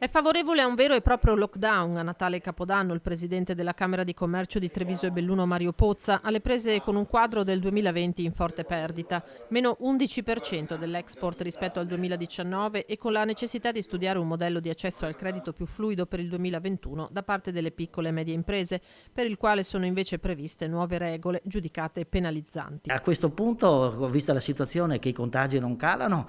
È favorevole a un vero e proprio lockdown a Natale e Capodanno il presidente della Camera di Commercio di Treviso e Belluno Mario Pozza, alle prese con un quadro del 2020 in forte perdita, meno 11% dell'export rispetto al 2019 e con la necessità di studiare un modello di accesso al credito più fluido per il 2021 da parte delle piccole e medie imprese, per il quale sono invece previste nuove regole giudicate penalizzanti. A questo punto, vista la situazione che i contagi non calano,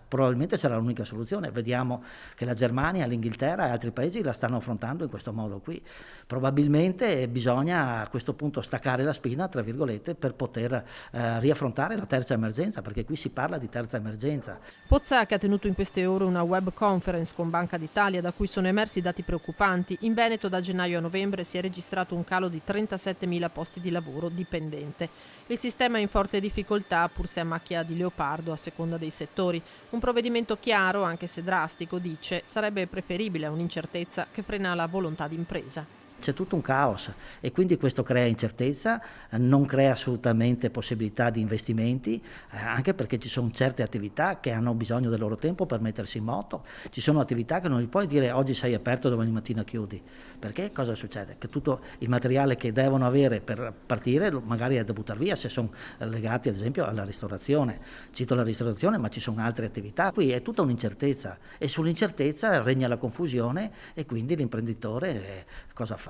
probabilmente sarà l'unica soluzione. Vediamo che la Germania, l'Inghilterra e altri paesi la stanno affrontando in questo modo qui. Probabilmente bisogna a questo punto staccare la spina, tra virgolette, per poter riaffrontare la terza emergenza, perché qui si parla di terza emergenza. Pozza, che ha tenuto in queste ore una web conference con Banca d'Italia da cui sono emersi dati preoccupanti, in Veneto da gennaio a novembre si è registrato un calo di 37.000 posti di lavoro dipendente. Il sistema è in forte difficoltà, pur se a macchia di leopardo a seconda dei settori. Un provvedimento chiaro, anche se drastico, dice, sarebbe preferibile a un'incertezza che frena la volontà d'impresa. C'è tutto un caos e quindi questo crea incertezza, non crea assolutamente possibilità di investimenti, anche perché ci sono certe attività che hanno bisogno del loro tempo per mettersi in moto, ci sono attività che non gli puoi dire oggi sei aperto, domani mattina chiudi, perché cosa succede? Che tutto il materiale che devono avere per partire magari è da buttare via se sono legati ad esempio alla ristorazione, cito la ristorazione ma ci sono altre attività, qui è tutta un'incertezza e sull'incertezza regna la confusione e quindi l'imprenditore cosa fa?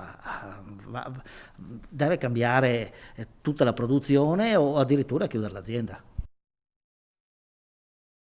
Deve cambiare tutta la produzione o addirittura chiudere l'azienda.